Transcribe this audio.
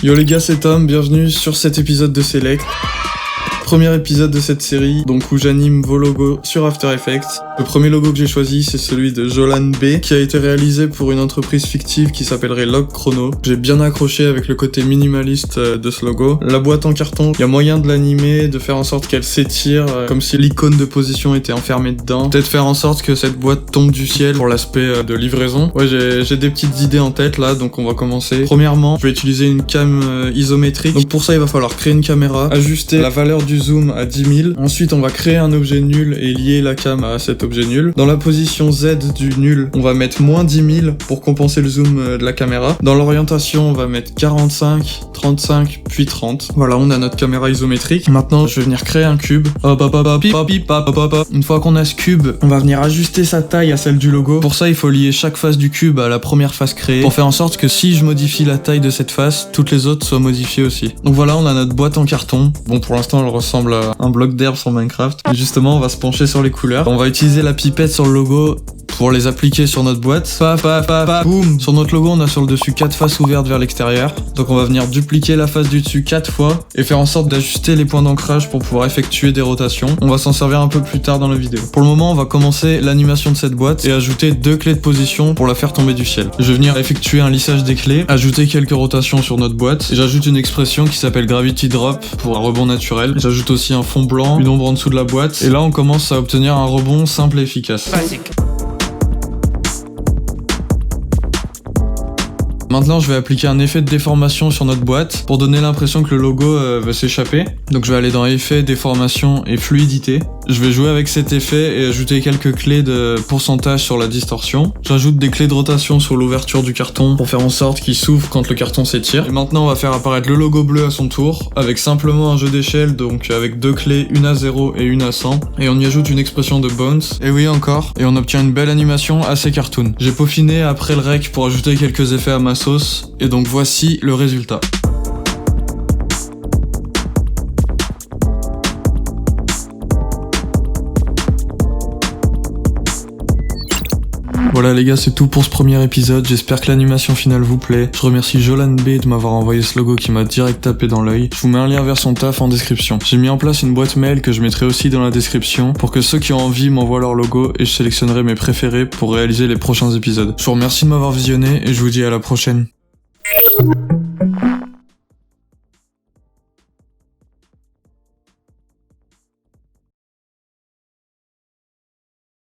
Yo les gars, c'est Tom, bienvenue sur cet épisode de Select. Premier épisode de cette série, donc où j'anime vos logos sur After Effects. Le premier logo que j'ai choisi, c'est celui de Jolan B, qui a été réalisé pour une entreprise fictive qui s'appellerait Log Chrono. J'ai bien accroché avec le côté minimaliste de ce logo. La boîte en carton, il y a moyen de l'animer, de faire en sorte qu'elle s'étire, comme si l'icône de position était enfermée dedans. Peut-être faire en sorte que cette boîte tombe du ciel pour l'aspect de livraison. Ouais, j'ai des petites idées en tête là, donc on va commencer. Premièrement, je vais utiliser une cam isométrique. Donc pour ça, il va falloir créer une caméra, ajuster la valeur du zoom à 10 000. Ensuite, on va créer un objet nul et lier la cam à cet objet nul. Dans la position Z du nul, on va mettre moins 10 000 pour compenser le zoom de la caméra. Dans l'orientation, on va mettre 45, 35, puis 30. Voilà, on a notre caméra isométrique. Maintenant, je vais venir créer un cube. Une fois qu'on a ce cube, on va venir ajuster sa taille à celle du logo. Pour ça, il faut lier chaque face du cube à la première face créée pour faire en sorte que si je modifie la taille de cette face, toutes les autres soient modifiées aussi. Donc voilà, on a notre boîte en carton. Bon, pour l'instant, elle ressemble à un bloc d'herbe sur Minecraft. Et justement, on va se pencher sur les couleurs. On va utiliser la pipette sur le logo pour les appliquer sur notre boîte. Boum. Sur notre logo, on a sur le dessus 4 faces ouvertes vers l'extérieur. Donc on va venir dupliquer la face du dessus 4 fois et faire en sorte d'ajuster les points d'ancrage pour pouvoir effectuer des rotations. On va s'en servir un peu plus tard dans la vidéo. Pour le moment, on va commencer l'animation de cette boîte et ajouter 2 clés de position pour la faire tomber du ciel. Je vais venir effectuer un lissage des clés, ajouter quelques rotations sur notre boîte et j'ajoute une expression qui s'appelle Gravity Drop pour un rebond naturel. J'ajoute aussi un fond blanc, une ombre en dessous de la boîte et là on commence à obtenir un rebond simple et efficace. Basique. Maintenant, je vais appliquer un effet de déformation sur notre boîte pour donner l'impression que le logo va s'échapper. Donc je vais aller dans effet, déformation et fluidité. Je vais jouer avec cet effet et ajouter quelques clés de pourcentage sur la distorsion. J'ajoute des clés de rotation sur l'ouverture du carton pour faire en sorte qu'il s'ouvre quand le carton s'étire. Et maintenant, on va faire apparaître le logo bleu à son tour avec simplement un jeu d'échelle, donc avec 2 clés, une à 0 et une à 100. Et on y ajoute une expression de bounce. Et oui, encore. Et on obtient une belle animation assez cartoon. J'ai peaufiné après le rec pour ajouter quelques effets à ma sauce, et donc voici le résultat. Voilà les gars, c'est tout pour ce premier épisode, j'espère que l'animation finale vous plaît. Je remercie Jolan B de m'avoir envoyé ce logo qui m'a direct tapé dans l'œil. Je vous mets un lien vers son taf en description. J'ai mis en place une boîte mail que je mettrai aussi dans la description pour que ceux qui ont envie m'envoient leur logo et je sélectionnerai mes préférés pour réaliser les prochains épisodes. Je vous remercie de m'avoir visionné et je vous dis à la prochaine.